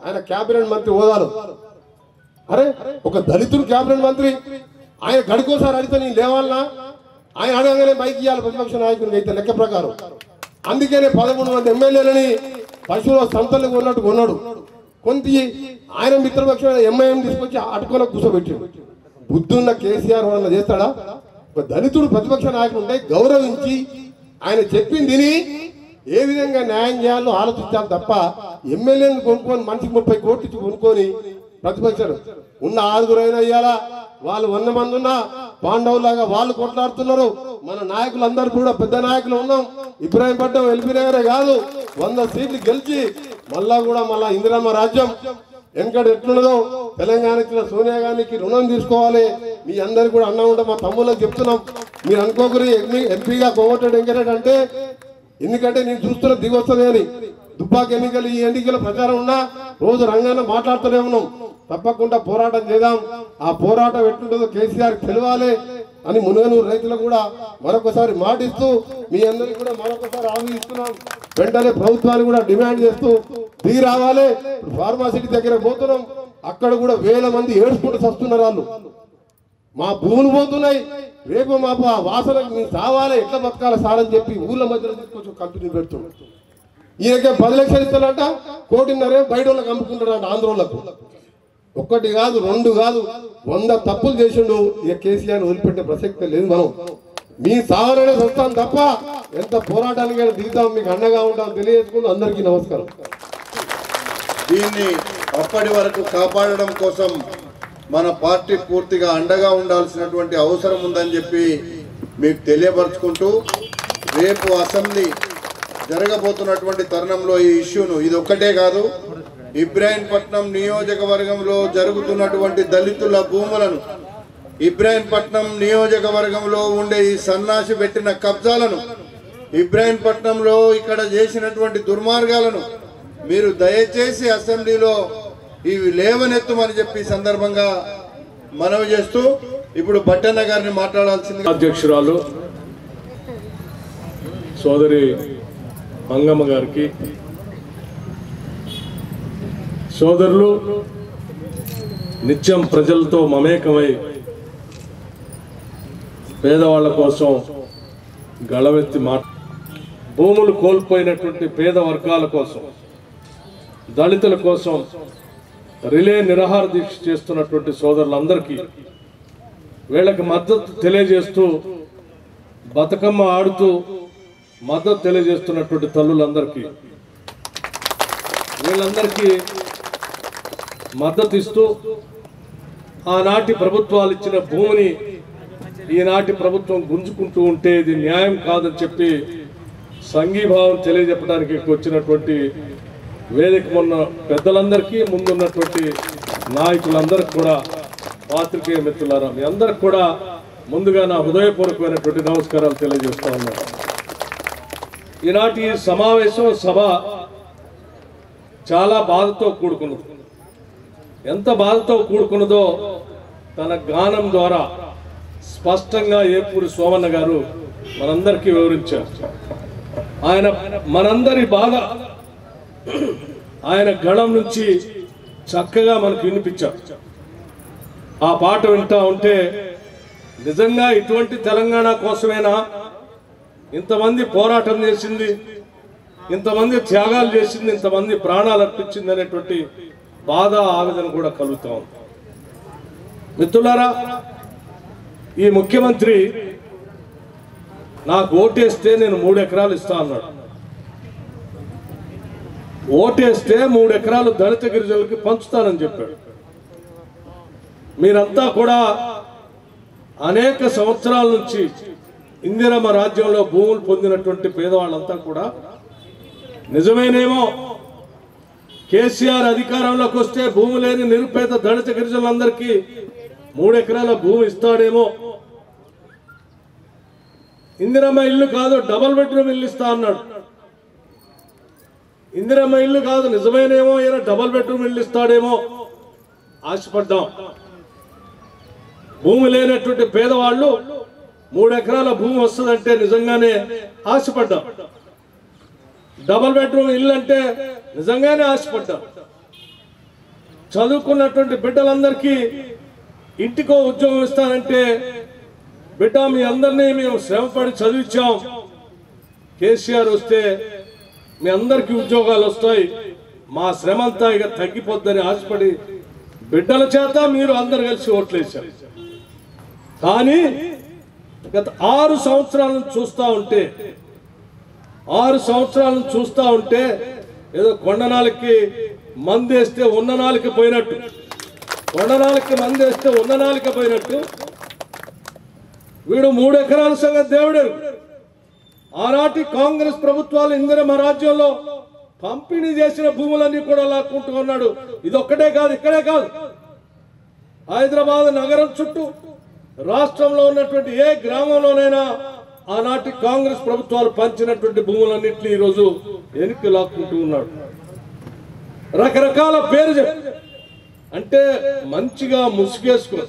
ఆయన క్యాబినెట్ మంత్రి హోదాలు. అరే ఒక దళితుడు క్యాబినెట్ మంత్రి, ఆయన గడుకోసారి అడిగితే నేను లేవాలన్నా, ఆయన అడగగానే బైక్ ఇవ్వాలి ప్రతిపక్ష నాయకుడికి అయితే లెక్క ప్రకారం. అందుకనే 13 మంది ఎమ్మెల్యేలని పశువుల సంతలు కొన్నట్టు కొన్నాడు. కొంత ఆయన మిత్రపక్ష ఎంఐఎం తీసుకొచ్చి అటుకోలో కూర్చోబెట్టాడు. బుద్ధున్న కేసీఆర్ వాళ్ళ చేస్తాడా? ఒక దళితుడు ప్రతిపక్ష నాయకుడు ఉంటే గౌరవించి ఆయన చెప్పింది ఏ విధంగా న్యాయం చేయాలో ఆలోచించాలి తప్ప ఎమ్మెల్యేని కొనుక్కొని మనిషికి 30 కోట్లు ఇచ్చి కొనుక్కొని ప్రతిపక్షాలు ఉన్న 6 అయ్యాలా వాళ్ళు 100 మంది ఉన్నా పాండవులాగా వాళ్ళు కొట్లాడుతున్నారు. మన నాయకులందరూ కూడా పెద్ద నాయకులు ఉన్నాం. ఇబ్రాహీంపట్నం ఎల్బీ నగరే కాదు 100 సీట్లు గెలిచి మళ్ళా ఇందిరమ్మ రాజ్యం వెనకటి ఎట్లున్నదో తెలంగాణ ఇచ్చిన సోనియా గాంధీకి రుణం తీసుకోవాలి. మీ అందరికి కూడా అన్నా ఉంటాం, మా తమ్ముళ్ళకి చెప్తున్నాం. మీరు అనుకోకరి ఎంపీగా కోమటిరెడ్డి వెంకటరెడ్డి అంటే ఎందుకంటే నేను చూస్తున్న దిగి వస్తుంది అని దుబ్బాక ఎన్నికలు ఈ ఎన్నికల ప్రచారం ఉన్నా రోజు రంగాన మాట్లాడుతూనే ఉన్నాం. తప్పకుండా పోరాటం చేద్దాం. ఆ పోరాటం ఎట్లుంటుందో కేసీఆర్ తెలియాలి అని మునుగనూరు రైతులు కూడా మరొకసారి మాటిస్తూ మీ అందరికీ కూడా మరొకసారి హామీ ఇస్తున్నాం. వెంటనే ప్రభుత్వాన్ని కూడా డిమాండ్ చేస్తూ దిగి రావాలి. ఫార్మాసిటీ దగ్గర పోతున్నాం, అక్కడ కూడా 1000 మంది ఏడ్చుకుంటూ వస్తున్నారు. వాళ్ళు మా భూములు పోతున్నాయి, రేపు మా వాసనకు మీరు సావాలి, ఎట్లా బతకాలి సార్ అని చెప్పి ఊళ్ళ మధ్యలో తీసుకొచ్చి కంపెనీ పెడుతున్నాం. ఈయనకే 10 లక్షలు ఇస్తారంట, 1.5 బయట వాళ్ళకి అమ్ముకుంటారంట ఆంధ్రోళ్లకు. 1 కాదు 2 కాదు 100 తప్పులు చేసిండు. ఇక కేసీఆర్ వదిలిపెట్టే ప్రసక్తే లేదు. మనం మీ సావరనే వస్తాం తప్ప ఎంత పోరాటానికి దిగుతాం, మీకు అండగా ఉంటాం తెలియజేసుకుంటూ అందరికీ నమస్కారం. దీన్ని అప్పటి వరకు కాపాడడం కోసం మన పార్టీ పూర్తిగా అండగా ఉండాల్సినటువంటి అవసరం ఉందని చెప్పి మీకు తెలియపరుచుకుంటూ రేపు అసెంబ్లీ జరగబోతున్నటువంటి తరుణంలో ఈ ఇష్యూను ఇది ఒక్కటే కాదు, ఇబ్రాహీంపట్నం నియోజకవర్గంలో జరుగుతున్నటువంటి దళితుల భూములను, ఇబ్రాహీంపట్నం నియోజకవర్గంలో ఉండే ఈ సన్నాసి పెట్టిన కబ్జాలను, ఇబ్రాహీంపట్నంలో ఇక్కడ చేసినటువంటి దుర్మార్గాలను మీరు దయచేసి అసెంబ్లీలో ఇవి లేవనెత్తమని చెప్పి సందర్భంగా మనవి చేస్తూ ఇప్పుడు బట్టన్న గారిని మాట్లాడాల్సింది. అధ్యక్షురాలు సోదరి మంగమ్మ గారికి, సోదరులు నిత్యం ప్రజలతో మమేకమై పేదవాళ్ల కోసం గళమెత్తి భూములు కోల్పోయినటువంటి పేద వర్గాల కోసం, దళితుల కోసం రిలే నిరాహార దీక్ష చేస్తున్నటువంటి సోదరులందరికీ, వీళ్ళకి మద్దతు తెలియజేస్తూ బతుకమ్మ ఆడుతూ మద్దతు తెలియజేస్తున్నటువంటి తల్లులందరికీ, వీళ్ళందరికీ మద్దతు ఇస్తూ ఆనాటి ప్రభుత్వాలు ఇచ్చిన భూమిని ఈనాటి ప్రభుత్వం గుంజుకుంటూ ఉంటే ఇది న్యాయం కాదని చెప్పి సంఘీభావం తెలియజెప్పడానికి వచ్చినటువంటి వేదిక ఉన్న పెద్దలందరికీ, ముందున్నటువంటి నాయకులందరికీ కూడా, పాత్రికేయ మిత్రులారా మీ అందరికి కూడా ముందుగా నా హృదయపూర్వకమైనటువంటి నమస్కారాలు తెలియజేస్తా ఉన్నాను. ఈనాటి సమావేశం సభ చాలా బాధతో కూడుకున్నది. ఎంత బాధతో కూడుకున్నదో తన గానం ద్వారా స్పష్టంగా ఏపూరి సోమన్న గారు మనందరికీ వివరించారు. ఆయన మనందరి బాధ ఆయన గళం నుంచి చక్కగా మనకు వినిపించారు. ఆ పాట వింటా ఉంటే నిజంగా ఇటువంటి తెలంగాణ కోసమేనా ఇంతమంది పోరాటం చేసింది, ఇంతమంది త్యాగాలు చేసింది, ఇంతమంది ప్రాణాలు అర్పించింది అనేటువంటి బాధ ఆవేదన కూడా కలుగుతా ఉంది. మిత్రులారా, ఈ ముఖ్యమంత్రి నాకు ఓటేస్తే నేను 3 ఎకరాలు ఇస్తా అన్నాడు. ఓటేస్తే 3 ఎకరాలు దళిత గిరిజనులకి పంచుతానని చెప్పాడు. మీరంతా కూడా అనేక సంవత్సరాల నుంచి ఇందిరమ్మ రాజ్యంలో భూములు పొందినటువంటి పేదవాళ్ళంతా కూడా నిజమేనేమో కేసీఆర్ అధికారంలోకి వస్తే భూమి లేని నిరుపేద దళిత గిరిజనులందరికీ 3 ఎకరాల భూమి ఇస్తాడేమో, ఇందిరమ్మ ఇల్లు కాదు డబల్ బెడ్రూమ్ ఇల్లు ఇస్తా అన్నాడు. ఇందిరమ్మ ఇల్లు కాదు నిజమేనేమో ఈయన డబల్ బెడ్రూమ్ ఇల్లు ఇస్తాడేమో ఆశపడ్డాం. భూమి లేనటువంటి పేదవాళ్ళు 3 ఎకరాల భూమి వస్తుందంటే నిజంగానే ఆశపడ్డాం. డబల్ బెడ్రూమ్ ఇల్లు అంటే నిజంగానే ఆశపడ్డాం. చదువుకున్నటువంటి బిడ్డలందరికీ ఇంటికో ఉద్యోగం ఇస్తానంటే, బిడ్డ మీ అందరినీ మేము శ్రమపడి చదివించాం, కేసీఆర్ వస్తే మీ అందరికీ ఉద్యోగాలు వస్తాయి, మా శ్రమ అంతా ఇక తగ్గిపోద్దని ఆశపడి బిడ్డల చేత మీరు అందరు కలిసి ఓట్లేశారు. కానీ గత 6 సంవత్సరాలను చూస్తా ఉంటే ఏదో కొండనాలకి మందేస్తే ఉన్న నాలిక పోయినట్టు, కొండనాలకి మందేస్తే ఉన్న నాలిక పోయినట్టు వీడు 3 ఎకరాల సంగతి దేవుడేరు. ఆనాటి కాంగ్రెస్ ప్రభుత్వాలు ఇందిరమ్మ రాజ్యంలో పంపిణీ చేసిన భూములన్నీ కూడా లాక్కుంటూ ఉన్నాడు. ఇదొక్కటే కాదు, ఇక్కడే కాదు, హైదరాబాద్ నగరం చుట్టూ రాష్ట్రంలో ఉన్నటువంటి ఏ గ్రామంలోనైనా ఆనాటి కాంగ్రెస్ ప్రభుత్వాలు పంచినటువంటి భూములన్నింటినీ ఈరోజు వెనక్కి లాక్కుంటూ ఉన్నాడు. రకరకాల పేరు చెప్పి అంటే మంచిగా ముసుగేసుకుని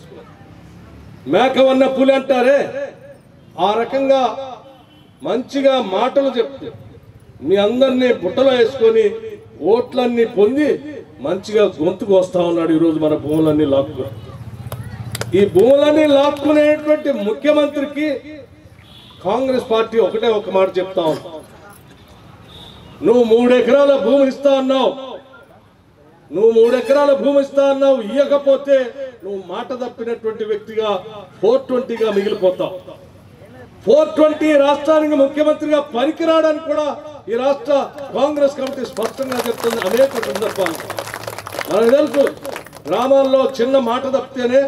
మేకవన్న పులి అంటారే, ఆ రకంగా మంచిగా మాటలు చెప్తే మీ అందరినీ బుట్టలో వేసుకొని ఓట్లన్నీ పొంది మంచిగా గొంతుకు వస్తా ఉన్నాడు. ఈరోజు మన భూములన్నీ లాక్కుని, ఈ భూములన్నీ లాక్కునేటువంటి ముఖ్యమంత్రికి కాంగ్రెస్ పార్టీ ఒకటే ఒక మాట చెప్తా ఉంది. నువ్వు 3 ఎకరాల భూమి ఇస్తా అన్నావు, ఇయ్యకపోతే నువ్వు మాట తప్పినటువంటి వ్యక్తిగా 420గా మిగిలిపోతావు. 420 రాష్ట్రానికి ముఖ్యమంత్రిగా పనికిరాడని కూడా ఈ రాష్ట్ర కాంగ్రెస్ కమిటీ స్పష్టంగా చెప్తుంది. అనేక సందర్భాలు మనకు తెలుసు, గ్రామాల్లో చిన్న మాట తప్పితేనే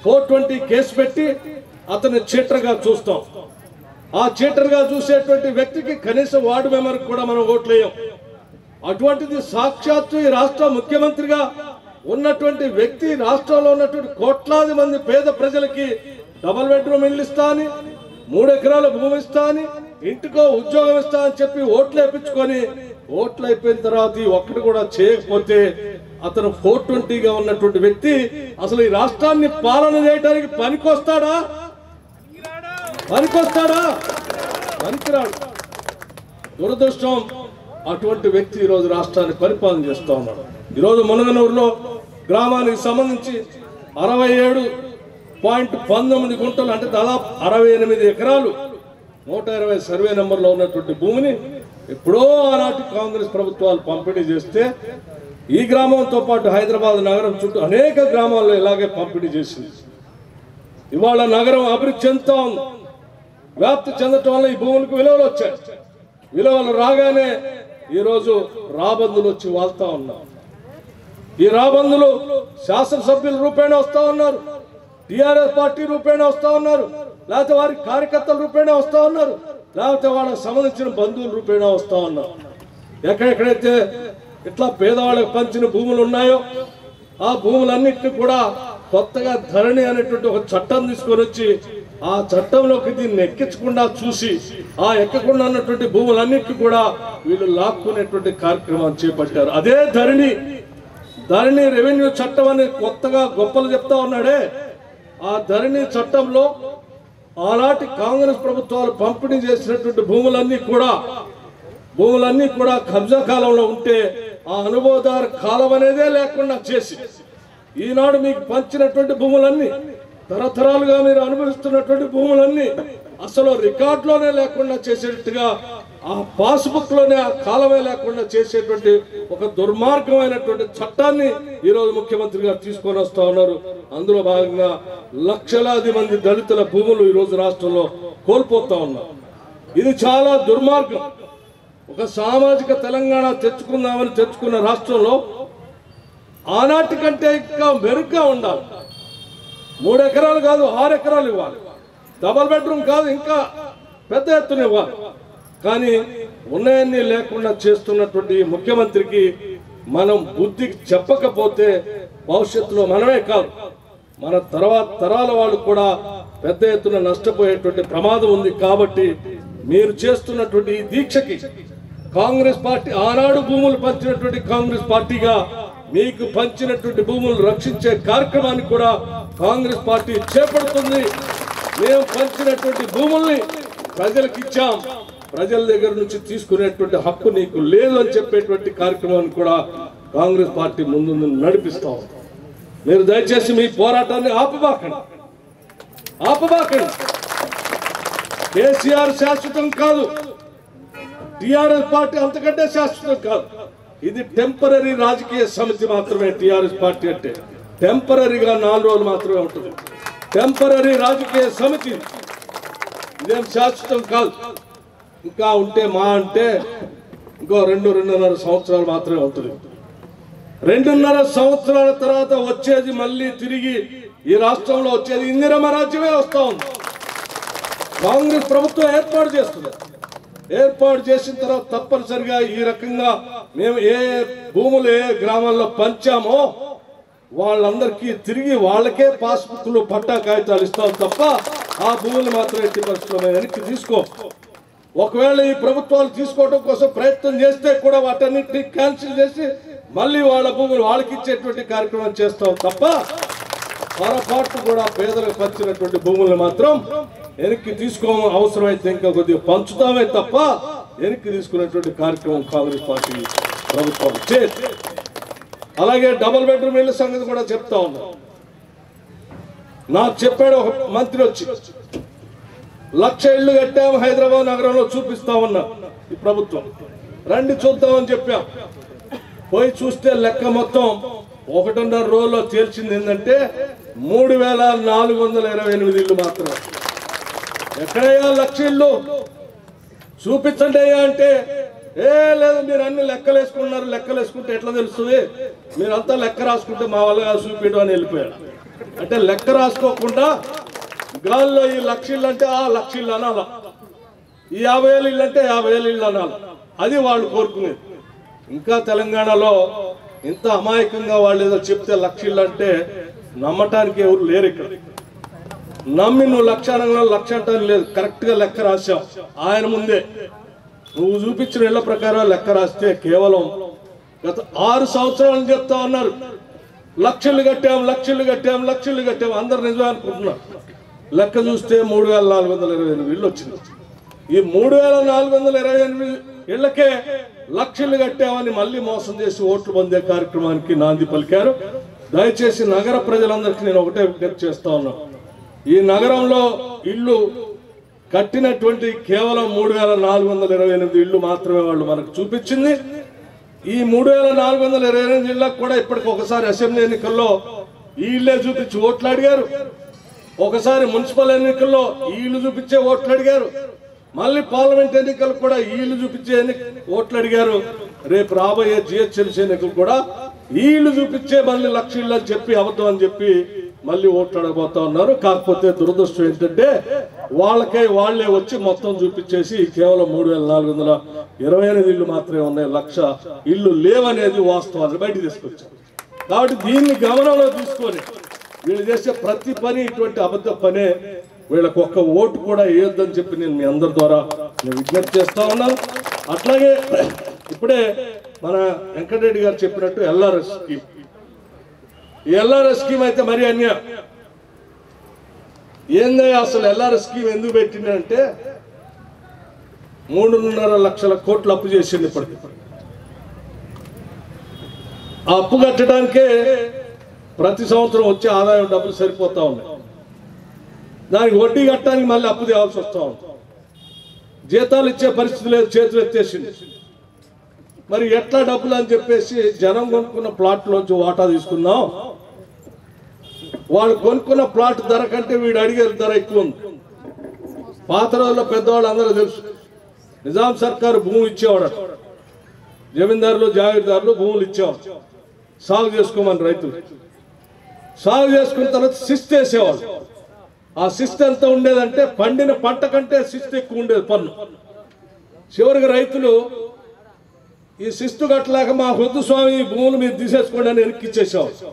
420 కేసు పెట్టి అతన్ని చీటర్గా చూస్తాం. ఆ చీటర్గా చూసేటువంటి వ్యక్తికి కనీసం వార్డు మెంబర్కి కూడా మనం ఓట్లేయం. అటువంటిది సాక్షాత్తు ఈ రాష్ట్ర ముఖ్యమంత్రిగా ఉన్నటువంటి వ్యక్తి రాష్ట్రంలో ఉన్నటువంటి కోట్లాది మంది పేద ప్రజలకి డబల్ బెడ్రూమ్ ఇల్లు ఇస్తా అని, 3 ఎకరాల భూమి ఇస్తా అని, ఇంటికో ఉద్యోగం ఇస్తా అని చెప్పి ఓట్లు వేయించుకొని ఓట్లు అయిపోయిన తర్వాత ఈ ఒక్కటి కూడా చేయకపోతే అతను 420గా ఉన్నటువంటి వ్యక్తి అసలు ఈ రాష్ట్రాన్ని పాలన చేయడానికి పనికొస్తాడా? పనికిరాడు. దురదృష్టం, అటువంటి వ్యక్తి ఈరోజు రాష్ట్రాన్ని పరిపాలన చేస్తూ ఉన్నాడు. ఈరోజు మునగనూరులో గ్రామానికి సంబంధించి 67.19 గుంటలు అంటే దాదాపు 68 ఎకరాలు 120 సర్వే నెంబర్లో ఉన్నటువంటి భూమిని ఎప్పుడో ఆనాటి కాంగ్రెస్ ప్రభుత్వాలు పంపిణీ చేస్తే ఈ గ్రామంతో పాటు హైదరాబాద్ నగరం చుట్టూ అనేక గ్రామాల్లో ఇలాగే పంపిణీ చేసింది. ఇవాళ నగరం అభివృద్ధి చెందుతా ఉంది. వ్యాప్తి చెందటం వల్ల ఈ భూములకు విలువలు వచ్చాయి. విలువలు రాగానే ఈరోజు రాబందులు వచ్చి వాళ్తా ఉన్నారు. ఈ రాబందులు శాసనసభ్యుల రూపేణ వస్తా ఉన్నారు, టిఆర్ఎస్ పార్టీ రూపేణ వస్తా ఉన్నారు, లేకపోతే వారి కార్యకర్తల రూపేణ వస్తా ఉన్నారు, లేకపోతే వాళ్ళకి సంబంధించిన బంధువుల రూపేణ వస్తా ఉన్నారు. ఎక్కడెక్కడైతే ఇట్లా పేదవాళ్ళకి పంచిన భూములు ఉన్నాయో ఆ భూములన్నింటినీ కూడా కొత్తగా ధరణి అనేటువంటి ఒక చట్టం తీసుకొని వచ్చి ఆ చట్టంలోకి దీన్ని ఎక్కించకుండా చూసి ఆ ఎక్కకుండా ఉన్నటువంటి భూములన్నింటినీ కూడా వీళ్ళు లాక్కునేటువంటి కార్యక్రమాన్ని చేపట్టారు. అదే ధరణి రెవెన్యూ చట్టం అని కొత్తగా గొప్పలు చెప్తా ఉన్నాడే, ఆ ధరణి చట్టంలో ఆనాటి కాంగ్రెస్ ప్రభుత్వాలు పంపిణీ చేసినటువంటి భూములన్నీ కూడా కబ్జా కాలంలో ఉంటే ఆ అనుభవదారు కాలం అనేదే లేకుండా చేసి ఈనాడు మీకు పంచినటువంటి భూములన్నీ తరతరాలుగా మీరు అనుభవిస్తున్నటువంటి భూములన్నీ అసలు రికార్డులోనే లేకుండా చేసేట్టుగా ఆ పాస్బుక్లోనే ఆ కాలమే లేకుండా చేసేటువంటి ఒక దుర్మార్గమైనటువంటి చట్టాన్ని ఈరోజు ముఖ్యమంత్రి గారు తీసుకొని వస్తా ఉన్నారు. అందులో భాగంగా లక్షలాది మంది దళితుల భూములు ఈరోజు రాష్ట్రంలో కోల్పోతా ఉన్నారు. ఇది చాలా దుర్మార్గం. ఒక సామాజిక తెలంగాణ తెచ్చుకున్న రాష్ట్రంలో ఆనాటి కంటే ఇంకా మెరుగ్గా ఉండాలి. 3 ఎకరాలు కాదు 6 ఎకరాలు ఇవ్వాలి. డబల్ బెడ్రూమ్ కాదు ఇంకా పెద్ద ఎత్తున ఇవ్వాలి. కానీ ఉన్నాయన్నీ లేకుండా చేస్తున్నటువంటి ముఖ్యమంత్రికి మనం బుద్ధి చెప్పకపోతే భవిష్యత్తులో మనమే కాదు మన తరాల వాళ్ళు కూడా పెద్ద ఎత్తున నష్టపోయేటువంటి ప్రమాదం ఉంది. కాబట్టి మీరు చేస్తున్నటువంటి ఈ దీక్షకి కాంగ్రెస్ పార్టీ ఆనాడు భూములు పంచినటువంటి కాంగ్రెస్ పార్టీగా మీకు పంచినటువంటి భూములు రక్షించే కార్యక్రమాన్ని కూడా కాంగ్రెస్ పార్టీ చేపడుతుంది. మేము పంచినటువంటి భూముల్ని ప్రజలకు ఇచ్చాం, ప్రజల దగ్గర నుంచి తీసుకునేటువంటి హక్కు నీకు లేదు అని చెప్పేటువంటి కార్యక్రమాన్ని కూడా కాంగ్రెస్ పార్టీ ముందు నడిపిస్తాం. మీరు దయచేసి మీ పోరాటాన్ని ఆపబాకండి. కేసీఆర్ శాశ్వతం కాదు, టిఆర్ఎస్ పార్టీ అంతకంటే శాశ్వతం కాదు. ఇది టెంపరీ రాజకీయ సమితి మాత్రమే. టిఆర్ఎస్ పార్టీ అంటే టెంపరీగా 4 రోజులు మాత్రమే ఉంటుంది. టెంపరీ రాజకీయ సమితి, ఇదేం శాశ్వతం కాదు. ఇంకా ఉంటే అంటే ఇంకో 2-2.5 సంవత్సరాలు మాత్రమే ఉంటుంది. 2.5 సంవత్సరాల తర్వాత వచ్చేది మళ్ళీ తిరిగి ఈ రాష్ట్రంలో వచ్చేది ఇందిరమ్మ రాజ్యమే వస్తా ఉంది. కాంగ్రెస్ ప్రభుత్వం ఏర్పాటు చేసిన తర్వాత తప్పనిసరిగా ఈ రకంగా మేము ఏ భూములు ఏ గ్రామాల్లో పంచామో వాళ్ళందరికీ తిరిగి వాళ్ళకే పాస్బుక్లు పట్టా కాగితాలు ఇస్తాం తప్ప ఆ భూములు మాత్రం ఎట్టి పరిస్థితుల్లో వెనక్కి తీసుకో. ఒకవేళ ఈ ప్రభుత్వాలు తీసుకోవడం కోసం ప్రయత్నం చేస్తే కూడా వాటన్నిటిని క్యాన్సిల్ చేసి మళ్ళీ వాళ్ళ భూములు వాళ్ళకి ఇచ్చేటువంటి కార్యక్రమం చేస్తాం తప్ప పొరపాటు కూడా పేదలకు పంచినటువంటి భూములను మాత్రం వెనక్కి తీసుకోమ. అవసరమైతే ఇంకా కొద్దిగా పంచుతామే తప్ప వెనక్కి తీసుకునేటువంటి కార్యక్రమం కాంగ్రెస్ పార్టీ ప్రభుత్వం చేసి. అలాగే డబుల్ బెడ్రూమ్ ఇళ్ళ సంగతి కూడా చెప్తా ఉన్నా. నాకు చెప్పాడు ఒక మంత్రి వచ్చి 1,00,000 ఇళ్ళు కట్టాము హైదరాబాద్ నగరంలో చూపిస్తామన్నా ఈ ప్రభుత్వం, రండి చూద్దామని చెప్పాం. పోయి చూస్తే లెక్క మొత్తం 1.5 రోజుల్లో తేల్చింది ఏంటంటే 3,428 ఇళ్ళు మాత్రమే. ఎక్కడయ్యా 1,00,000 ఇళ్ళు చూపించండి అయ్యా అంటే లేదు మీరు అన్ని లెక్కలేసుకున్నారు, లెక్కలేసుకుంటే ఎట్లా తెలుస్తుంది, మీరంతా లెక్క రాసుకుంటే మా వాళ్ళగా చూపించడం అని వెళ్ళిపోయాడు. అంటే లెక్క రాసుకోకుండా గాల్లో ఈ 1,00,000 ఇళ్ళు అంటే 1,00,000 ఇళ్ళు అనాల, ఈ 50,000 ఇళ్ళు అంటే 50,000 ఇళ్ళు అనాలి. అది వాళ్ళు కోరుకునేది. ఇంకా తెలంగాణలో ఇంత అమాయకంగా వాళ్ళు ఏదో చెప్తే 1,00,000 ఇళ్ళు అంటే నమ్మటానికి ఎవరు లేరు. ఇక్కడ నమ్మి నువ్వు 1,00,000 అనగా 1,00,000 అంటాను లేదు, కరెక్ట్ గా లెక్క రాశావు ఆయన ముందే. నువ్వు చూపించిన ఇళ్ల ప్రకారం లెక్క రాస్తే కేవలం గత 6 సంవత్సరాలు చెప్తా ఉన్నారు 1,00,000 ఇళ్ళు కట్టాం, 1,00,000 ఇళ్ళు కట్టాం, 1,00,000 ఇళ్ళు కట్టాం. అందరు నిజమే అనుకుంటున్నారు. లెక్క చూస్తే 3,428 ఇళ్ళు వచ్చింది. ఈ 3,428 ఇళ్లకే 1,00,000 ఇళ్ళు కట్టామని మళ్ళీ మోసం చేసి ఓట్లు పొందే కార్యక్రమానికి నాంది పలికారు. దయచేసి నగర ప్రజలందరికీ నేను ఒకటే విజ్ఞప్తి చేస్తా ఉన్నాను. ఈ నగరంలో ఇళ్ళు కట్టినటువంటి కేవలం 3,428 ఇళ్ళు మాత్రమే వాళ్ళు మనకు చూపించింది. ఈ 3,428 ఇళ్ళకు కూడా ఇప్పటికి ఒకసారి అసెంబ్లీ ఎన్నికల్లో ఈ ఇళ్లే చూపించి ఓట్లు అడిగారు, ఒకసారి మున్సిపల్ ఎన్నికల్లో ఈ ఇల్లు చూపించే ఓట్లు అడిగారు, మళ్ళీ పార్లమెంట్ ఎన్నికలు కూడా ఈ ఇల్లు చూపించే ఓట్లు అడిగారు. రేపు రాబోయే జిహెచ్ఎంసీ ఎన్నికలు కూడా ఈ ఇల్లు చూపించే మళ్ళీ 1,00,000 ఇళ్ళు అని చెప్పి అబద్ధం అని చెప్పి మళ్ళీ ఓట్లు అడగబోతా ఉన్నారు. కాకపోతే దురదృష్టం ఏంటంటే వాళ్ళే వచ్చి మొత్తం చూపించేసి కేవలం 3,428 ఇళ్ళు మాత్రమే ఉన్నాయి, 1,00,000 ఇళ్ళు లేవనేది వాస్తవాన్ని బయట తీసుకొచ్చారు. కాబట్టి దీన్ని గమనంలో తీసుకొని వీళ్ళు చేసే ప్రతి పని ఇటువంటి అబద్ధ పనే. వీళ్ళకు ఒక్క ఓటు కూడా వేయొద్దని చెప్పి నేను మీ అందరి ద్వారా నేను విజ్ఞప్తి చేస్తా ఉన్నాను. అట్లాగే ఇప్పుడే మన వెంకటరెడ్డి గారు చెప్పినట్టు ఎల్ఆర్ఎస్ స్కీమ్, ఈ ఎల్ఆర్ఎస్ స్కీమ్ అయితే మరీ అన్యాయం. ఏందయ్యా అసలు ఎల్ఆర్ఎస్ స్కీమ్ ఎందుకు పెట్టిందంటే 3.5 లక్షల కోట్లు అప్పు చేసింది. ఇప్పటికి ఆ అప్పు కట్టడానికే ప్రతి సంవత్సరం వచ్చే ఆదాయం డబ్బులు సరిపోతా ఉన్నాయి. దానికి వడ్డీ కట్టడానికి మళ్ళీ అప్పు తేవాల్సి వస్తూ ఉంది. జీతాలు ఇచ్చే పరిస్థితి లేదు, చేతులు ఎత్తేసింది. మరి ఎట్లా డబ్బులు అని చెప్పేసి జనం కొనుక్కున్న ప్లాట్లోంచి వాటా తీసుకున్నాం. వాళ్ళు కొనుక్కున్న ప్లాట్ ధర కంటే వీడు అడిగే ధర ఎక్కువ ఉంది. పాత రోజుల్లో పెద్దవాళ్ళు అందరూ తెలుసు, నిజాం సర్కారు భూములు ఇచ్చేవాడు, జమీందారులు జాగీర్దారులు భూములు ఇచ్చేవాడు, సాగు చేసుకోమని రైతులు. సాగు చేసుకున్న తర్వాత శిస్తు వేసేవాళ్ళు. ఆ శిస్తు ఎంత ఉండేదంటే పండిన పంట కంటే శిస్తు ఎక్కువ ఉండేది పన్ను. చివరికి రైతులు ఈ శిస్తు కట్టలేక మా వద్దు స్వామి ఈ భూములు మీరు తీసేసుకోండి అని వెనక్కి ఇచ్చేసేవాళ్ళు.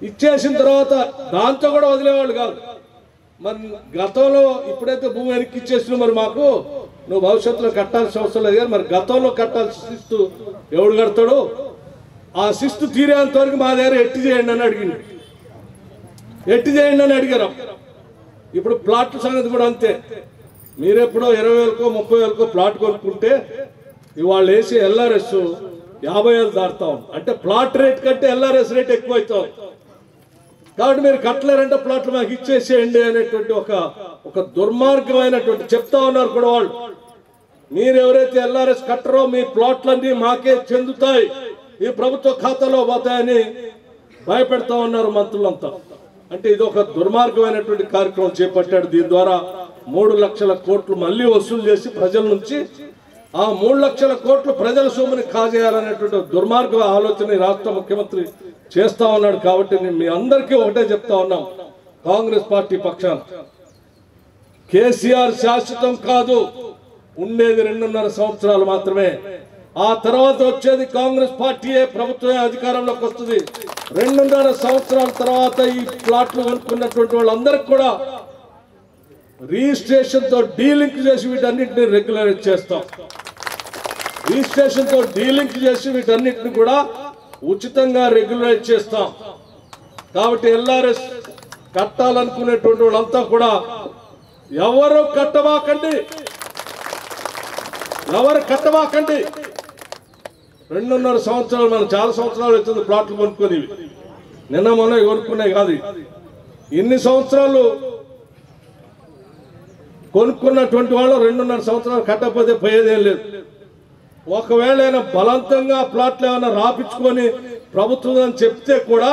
ఇచ్చేసిన తర్వాత దాంతో కూడా వదిలేవాళ్ళు కాదు. మరి గతంలో ఇప్పుడైతే భూమి వెనక్కి ఇచ్చేసిన మరి మాకు నువ్వు భవిష్యత్తులో కట్టాల్సిన అవసరం లేదు, మరి గతంలో కట్టాల్సిన శిస్తు ఎవడు కడతాడు, ఆ శిస్తు తీరేంత వరకు మా దగ్గర ఎట్టి చేయండి అని అడిగింది. ఎట్టి చేయండి అని అడిగారు. ఇప్పుడు ప్లాట్ల సంగతి కూడా అంతే. మీరెప్పుడో 20,000కో 30,000కో ప్లాట్ కొనుక్కుంటే ఇవాళ వేసి ఎల్ఆర్ఎస్ 50,000 దాటుతా ఉంది. అంటే ప్లాట్ రేట్ కంటే ఎల్ఆర్ఎస్ రేట్ ఎక్కువ అవుతాం. కాబట్టి మీరు కట్టలేరంటే ప్లాట్లు మాకు ఇచ్చేసేయండి అనేటువంటి ఒక దుర్మార్గమైనటువంటి చెప్తా ఉన్నారు కూడా వాళ్ళు. మీరు ఎవరైతే ఎల్ఆర్ఎస్ కట్టరో మీ ప్లాట్లన్నీ మాకే చెందుతాయి, ఈ ప్రభుత్వ ఖాతాలో పోతాయని భయపెడతా ఉన్నారు మంత్రులంతా. అంటే ఇది ఒక దుర్మార్గమైనటువంటి కార్యక్రమం చేపట్టాడు. దీని ద్వారా 3 లక్షల కోట్లు మళ్ళీ వసూలు చేసి ప్రజల నుంచి ఆ 3 లక్షల కోట్లు ప్రజల సొమ్ముని కాజేయాలనేటువంటి దుర్మార్గ ఆలోచన రాష్ట్ర ముఖ్యమంత్రి చేస్తా ఉన్నాడు. కాబట్టి నేను మీ అందరికీ ఒకటే చెప్తా ఉన్నాం, కాంగ్రెస్ పార్టీ పక్షాన కేసీఆర్ శాశ్వతం కాదు, ఉండేది 2.5 సంవత్సరాలు మాత్రమే. ఆ తర్వాత వచ్చేది కాంగ్రెస్ పార్టీయే ప్రభుత్వమే అధికారంలోకి వస్తుంది. 2.5 సంవత్సరాల తర్వాత ఈ ప్లాట్లు కొనుక్కున్నటువంటి వాళ్ళందరికీ కూడా రిజిస్ట్రేషన్ తో డీలింక్ చేసి వీటన్నిటిని రెగ్యులరైజ్ చేస్తాం. రిజిస్ట్రేషన్ తో డీలింక్ చేసి వీటన్నిటిని కూడా ఉచితంగా రెగ్యులరైజ్ చేస్తాం. కాబట్టి ఎల్ఆర్ఎస్ కట్టాలనుకునేటువంటి వాళ్ళంతా కూడా ఎవరు కట్టబాకండి. 2.5 సంవత్సరాలు, మనం చాలా సంవత్సరాలు అవుతుంది ప్లాట్లు కొనుక్కొని. నిన్న మొన్న కొనుక్కున్నాయి కాదు, ఇన్ని సంవత్సరాలు కొనుక్కున్నటువంటి వాళ్ళు 2.5 సంవత్సరాలు కట్టకపోతే పోయేదేం లేదు. ఒకవేళ బలవంతంగా ప్లాట్లు ఏమైనా రాపించుకొని ప్రభుత్వం అని చెప్తే కూడా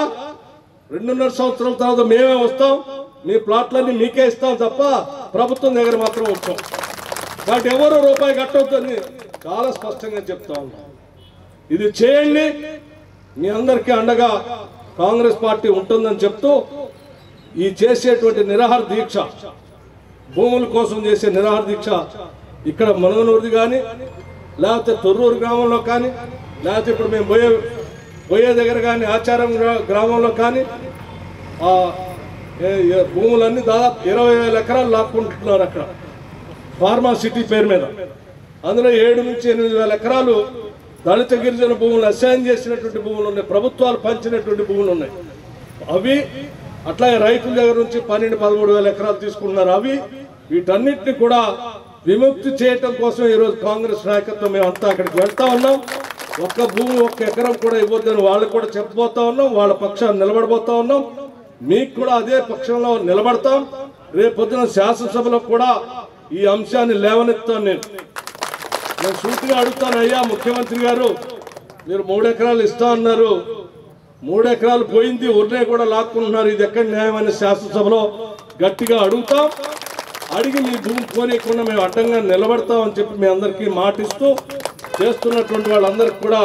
2.5 సంవత్సరాల తర్వాత మేమే వస్తాం, మీ ప్లాట్లన్నీ మీకే ఇస్తాం తప్ప ప్రభుత్వం దగ్గర మాత్రం వచ్చాం. కాబట్టి ఎవరు రూపాయి కట్టవద్దని చాలా స్పష్టంగా చెప్తా ఉన్నాం. ఇది చేయండి, మీ అందరికీ అండగా కాంగ్రెస్ పార్టీ ఉంటుందని చెప్తూ ఈ చేసేటువంటి నిరాహార దీక్ష, భూముల కోసం చేసే నిరాహార దీక్ష ఇక్కడ మునగనూరుది కానీ, లేకపోతే తొర్రూరు గ్రామంలో కానీ, లేకపోతే ఇప్పుడు మేము పోయే దగ్గర కానీ ఆచారం గ్రామంలో కానీ భూములన్నీ దాదాపు 20,000 ఎకరాలు లాక్కుంటున్నారు అక్కడ ఫార్మా సిటీ పేరు మీద. అందులో 7 నుంచి 8,000 ఎకరాలు దళిత గిరిజన భూములు అసైన్ చేసినటువంటి భూములు ఉన్నాయి, ప్రభుత్వాలు పంచినటువంటి భూములు ఉన్నాయి. అవి అట్లాగే రైతుల దగ్గర నుంచి 12-13,000 ఎకరాలు తీసుకుంటున్నారు. అవి వీటన్నిటిని కూడా విముక్తి చేయటం కోసం ఈరోజు కాంగ్రెస్ నాయకత్వం మేమంతా అక్కడికి వెళ్తా ఉన్నాం. ఒక్క భూమి 1 ఎకరం కూడా ఇవ్వద్దని వాళ్ళకు కూడా చెప్పబోతా ఉన్నాం. వాళ్ళ పక్షాన్ని నిలబడబోతా ఉన్నాం. మీకు కూడా అదే పక్షంలో నిలబడతాం. రేపొద్దున శాసనసభలో కూడా ఈ అంశాన్ని లేవనెత్తాను. నేను సూటిగా అడుగుతాను, అయ్యా ముఖ్యమంత్రి గారు, మీరు 3 ఎకరాలు ఇస్తా అన్నారు, 3 ఎకరాలు పోయింది, ఒర్రే కూడా లాక్కుంటున్నారు, ఇది ఎక్కడ న్యాయమైన శాసనసభలో గట్టిగా అడుగుతాం. అడిగి మీ భూమి పోనీయకుండా మేము అడ్డంగా నిలబడతామని చెప్పి మీ అందరికీ మాటిస్తూ చేస్తున్నటువంటి వాళ్ళందరికీ కూడా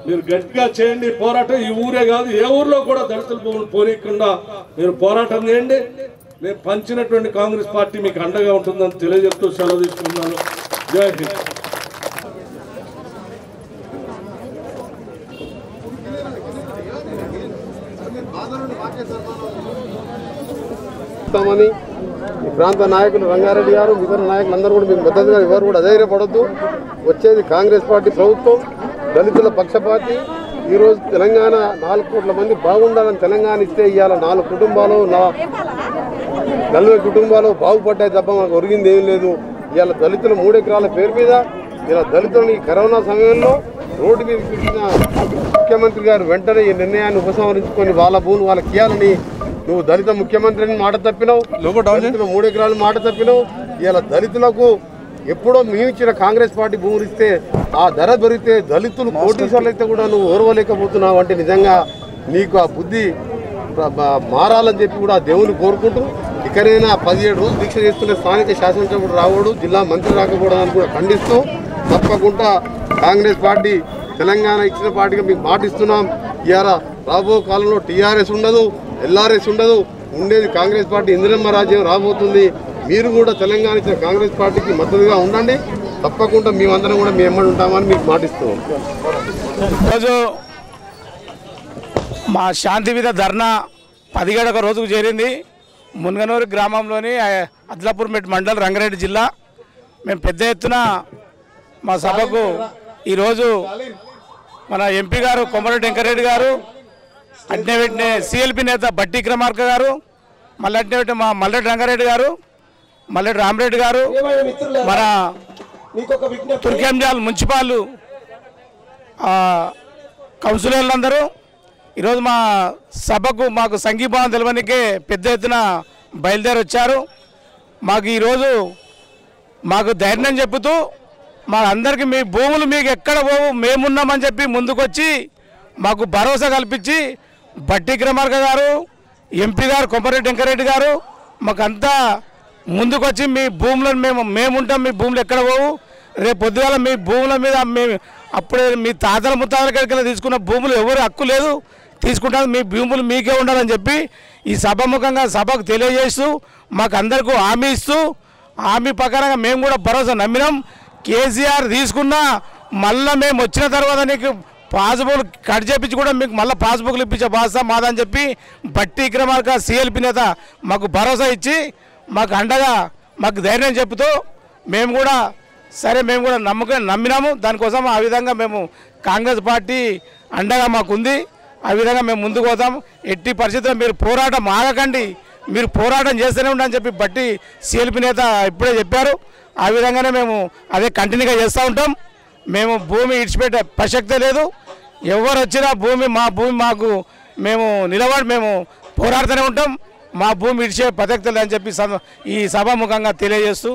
మీరు గట్టిగా చేయండి పోరాటం. ఈ ఊరే కాదు, ఏ ఊర్లో కూడా దళితుల భూములు పోనీయకుండా మీరు పోరాటం చేయండి. మేము పంచినటువంటి కాంగ్రెస్ పార్టీ మీకు అండగా ఉంటుందని తెలియజెప్తూ సెలవు తీసుకుంటున్నాను. జై హింద్. ఈ ప్రాంత నాయకులు రంగారెడ్డి గారు, ఇతర నాయకులు అందరూ కూడా మీకు మద్దతుగా ఎవరు కూడా అధైర్యపడద్దు. వచ్చేది కాంగ్రెస్ పార్టీ ప్రభుత్వం, దళితుల పక్షపాతి. ఈరోజు తెలంగాణ 4 కోట్ల మంది బాగుండాలని తెలంగాణ ఇస్తే ఇవాళ 4 కుటుంబాలు 40 కుటుంబాలు బాగుపడ్డాయి తప్ప మనకు ఒరిగింది ఏం లేదు. ఇవాళ దళితులు 3 ఎకరాల పేరు మీద ఇలా దళితులను ఈ కరోనా సమయంలో రోడ్డు మీద కూర్చున్న ముఖ్యమంత్రి గారు వెంటనే ఈ నిర్ణయాన్ని ఉపసంహరించుకొని వాళ్ళ భూములు వాళ్ళకి ఇవ్వాలని నువ్వు దళిత ముఖ్యమంత్రిని మాట తప్పినావు. 3 ఎకరాలు మాట తప్పినావు. ఇలా దళితులకు ఎప్పుడో మేము ఇచ్చిన కాంగ్రెస్ పార్టీ భూములు ఇస్తే ఆ ధర పెరిగితే దళితులు కోటీశ్వర్లు అయితే కూడా నువ్వు ఓర్వలేకపోతున్నావు అంటే నిజంగా నీకు ఆ బుద్ధి మారాలని చెప్పి కూడా దేవుని కోరుకుంటూ ఇక్కడైనా 17 రోజులు దీక్ష చేస్తున్న స్థానిక శాసనసభ్యుడు రావడం జిల్లా మంత్రి రాకపోవడానికి కూడా ఖండిస్తూ తప్పకుండా కాంగ్రెస్ పార్టీ తెలంగాణ ఇచ్చిన పార్టీగా మీకు మాటిస్తున్నాం. ఇవాళ రాబో కాలంలో టీఆర్ఎస్ ఉండదు, ఎల్ఆర్ఎస్ ఉండదు, ఉండేది కాంగ్రెస్ పార్టీ ఇందిరమ్మ రాజ్యం రాబోతుంది. మీరు కూడా తెలంగాణ ఇచ్చిన కాంగ్రెస్ పార్టీకి మద్దతుగా ఉండండి. తప్పకుండా మేమందరం కూడా మీ ఎమ్మడి ఉంటామని మీకు మాటిస్తున్నాం. ఈరోజు మా శాంతి మీద ధర్నా 17వ రోజుకు చేరింది. మున్గనూరు గ్రామంలోని అద్లాపూర్మెట్ మండల్ రంగారెడ్డి జిల్లా. మేము పెద్ద ఎత్తున మా సభకు ఈరోజు మన ఎంపీ గారు కొమరెడ్డి వెంకరెడ్డి గారు, అట్నే వెంటనే సిఎల్పి నేత బట్టి విక్రమార్క గారు, మళ్ళీ అట్నే వెంటనే మా మల్లెడ్డి రంగారెడ్డి గారు, మల్లెడ్డి రామరెడ్డి గారు, మన తుర్కెంజాల్ మున్సిపాల్ కౌన్సిలర్లందరూ ఈరోజు మా సభకు మాకు సంఘీభావం తెలవనికే పెద్ద ఎత్తున బయలుదేరి వచ్చారు. మాకు ఈరోజు మాకు ధైర్యం చెబుతూ మా అందరికీ మీ భూములు మీకు ఎక్కడ పోవు మేమున్నామని చెప్పి ముందుకొచ్చి మాకు భరోసా కల్పించి బట్టి విక్రమార్క గారు, ఎంపీ గారు కొమరెడ్డి వెంకరెడ్డి గారు మాకంతా ముందుకొచ్చి మీ భూములను మేముంటాం, మీ భూములు ఎక్కడ పోవు, రేపు పొద్దుగాల మీ భూముల మీద అప్పుడే మీ తాతల ముత్తాతల కడికి తీసుకున్న భూములు ఎవరు హక్కు లేదు, తీసుకుంటాను, మీ భూములు మీకే ఉండాలని చెప్పి ఈ సభముఖంగా సభకు తెలియజేస్తూ మాకు అందరికీ హామీ ఇస్తూ హామీ ప్రకారంగా మేము కూడా భరోసా నమ్మినాం. కేసీఆర్ తీసుకున్నా మళ్ళీ మేము వచ్చిన తర్వాత నీకు పాస్బుక్ కట్ చేయించి కూడా మీకు మళ్ళీ పాస్బుక్లు ఇప్పించే బాధ్యత మాదని చెప్పి బట్టి విక్రమార్క సిఎల్పి నేత మాకు భరోసా ఇచ్చి మాకు అండగా మాకు ధైర్యం చెప్తూ మేము కూడా సరే మేము కూడా నమ్మినాము. దానికోసం ఆ విధంగా మేము కాంగ్రెస్ పార్టీ అండగా మాకుంది. ఆ విధంగా మేము ముందుకు పోతాం. ఎట్టి పరిస్థితుల్లో మీరు పోరాటం ఆగకండి, మీరు పోరాటం చేస్తూనే ఉండని చెప్పి బట్టి సిఎల్పి నేత ఇప్పుడే చెప్పారు. ఆ విధంగానే మేము అదే కంటిన్యూగా చేస్తూ ఉంటాం. మేము భూమి ఇడిచిపెట్టే ప్రసక్తే లేదు. ఎవరు వచ్చినా మా భూమి మాకు మేము నిలబడి మేము పోరాడుతూనే ఉంటాం. మా భూమి ఇడిచే ప్రసక్తే లేదని చెప్పి ఈ సభాముఖంగా తెలియజేస్తూ